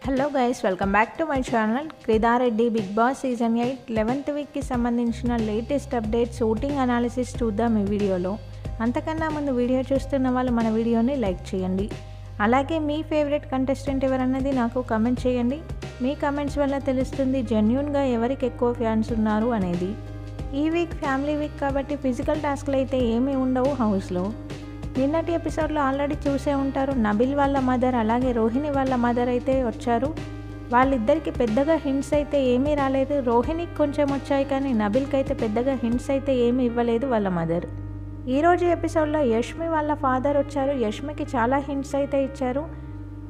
Hello guys, welcome back to my channel. క్రిదారెడ్డి Bigg Boss season 8 11th వీక్కి సంబంధించిన latest updates voting analysis చూద్దాం ఈ వీడియోలో. అంతకన్నా ముందు వీడియో చూస్తున్న వాళ్ళు మన వీడియోని లైక్ చేయండి. అలాగే మీ ఫేవరెట్ కంటెస్టెంట్ ఎవరన్నది నాకు కమెంట్ చేయండి. మీ కమెంట్స్ వల్ల తెలుస్తుంది జెన్యూన్గా ఎవరికి ఎక్కువ ఫ్యాన్స్ ఉన్నారు అనేది. ఈ వీక్ ఫ్యామిలీ వీక్ కాబట్టి ఫిజికల్ టాస్క్లు అయితే ఏమీ ఉండవు హౌస్లో. నిన్నటి ఎపిసోడ్లో ఆల్రెడీ చూసే ఉంటారు. నబిల్ వాళ్ళ మదర్ అలాగే రోహిణి వాళ్ళ మదర్ అయితే వచ్చారు. వాళ్ళిద్దరికి పెద్దగా హింట్స్ అయితే ఏమీ రాలేదు. రోహిణికి కొంచెం వచ్చాయి కానీ నబిల్కి అయితే పెద్దగా హింట్స్ అయితే ఏమీ ఇవ్వలేదు వాళ్ళ మదర్. ఈరోజు ఎపిసోడ్లో యష్మి వాళ్ళ ఫాదర్ వచ్చారు. యష్మికి చాలా హింట్స్ అయితే ఇచ్చారు.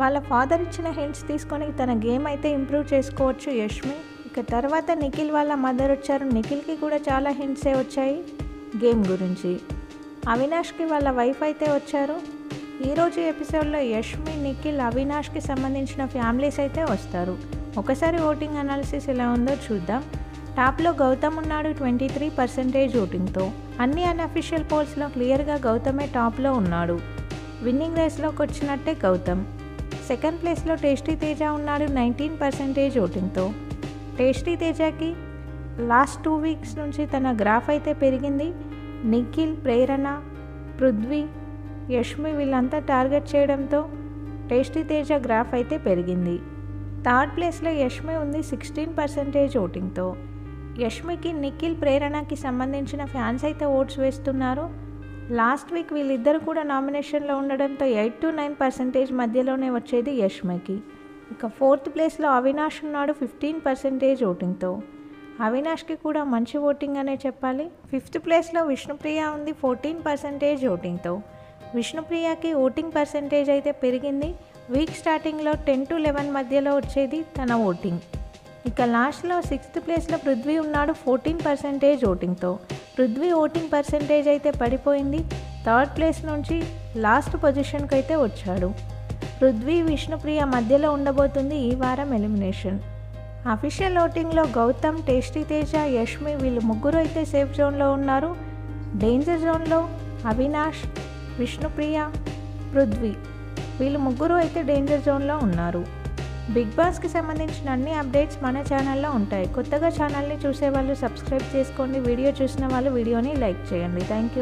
వాళ్ళ ఫాదర్ ఇచ్చిన హింట్స్ తీసుకొని తన గేమ్ అయితే ఇంప్రూవ్ చేసుకోవచ్చు యష్మి. ఇక తర్వాత నిఖిల్ వాళ్ళ మదర్ వచ్చారు. నిఖిల్కి కూడా చాలా హింట్సే వచ్చాయి గేమ్ గురించి. అవినాష్కి వాళ్ళ వైఫ్ అయితే వచ్చారు. ఈరోజు ఎపిసోడ్లో యష్మి, నిఖిల్, అవినాష్కి సంబంధించిన ఫ్యామిలీస్ అయితే వస్తారు. ఒకసారి ఓటింగ్ అనాలిసిస్ ఎలా ఉందో చూద్దాం. టాప్లో గౌతమ్ ఉన్నాడు 23% ఓటింగ్తో. అన్ని అన్అఫీషియల్ పోల్స్లో క్లియర్గా గౌతమే టాప్లో ఉన్నాడు. విన్నింగ్ రేస్లోకి వచ్చినట్టే గౌతమ్. సెకండ్ ప్లేస్లో టేస్టీ తేజ ఉన్నాడు 19% ఓటింగ్తో. టేస్టీ తేజకి లాస్ట్ 2 వీక్స్ నుంచి తన గ్రాఫ్ అయితే పెరిగింది. నిఖిల్, ప్రేరణ, పృథ్వీ, యష్మి వీళ్ళంతా టార్గెట్ చేయడంతో టేస్టీ తేజ గ్రాఫ్ అయితే పెరిగింది. థర్డ్ ప్లేస్లో యష్మి ఉంది 16% ఓటింగ్తో. యష్మికి, నిఖిల్, ప్రేరణకి సంబంధించిన ఫ్యాన్స్ అయితే ఓట్స్ వేస్తున్నారు. లాస్ట్ వీక్ వీళ్ళిద్దరు కూడా నామినేషన్లో ఉండడంతో 8 to 9% మధ్యలోనే వచ్చేది యష్మికి. ఇక ఫోర్త్ ప్లేస్లో అవినాష్ ఉన్నాడు 15% ఓటింగ్తో. అవినాష్కి కూడా మంచి ఓటింగ్ అనే చెప్పాలి. ఫిఫ్త్ ప్లేస్లో విష్ణుప్రియ ఉంది 14% ఓటింగ్తో. విష్ణుప్రియకి ఓటింగ్ పర్సంటేజ్ అయితే పెరిగింది. వీక్ స్టార్టింగ్లో 10 to 11 మధ్యలో వచ్చేది తన ఓటింగ్. ఇక లాస్ట్లో 6th ప్లేస్లో పృథ్వీ ఉన్నాడు 14% ఓటింగ్తో. పృథ్వీ ఓటింగ్ పర్సంటేజ్ అయితే పడిపోయింది. థర్డ్ ప్లేస్ నుంచి లాస్ట్ పొజిషన్కి అయితే వచ్చాడు. పృథ్వీ, విష్ణుప్రియ మధ్యలో ఉండబోతుంది ఈ వారం ఎలిమినేషన్. అఫీషియల్ ఓటింగ్లో గౌతమ్, టేస్టీ తేజ, యష్మి వీళ్ళు ముగ్గురు అయితే సేఫ్ జోన్లో ఉన్నారు. డేంజర్ జోన్లో అవినాష్, విష్ణుప్రియ, పృథ్వీ వీళ్ళు ముగ్గురు అయితే డేంజర్ జోన్లో ఉన్నారు. బిగ్ బాస్కి సంబంధించిన అన్ని అప్డేట్స్ మన ఛానల్లో ఉంటాయి. కొత్తగా ఛానల్ని చూసే వాళ్ళు సబ్స్క్రైబ్ చేసుకోండి. వీడియో చూసిన వాళ్ళు వీడియోని లైక్ చేయండి. Thank you.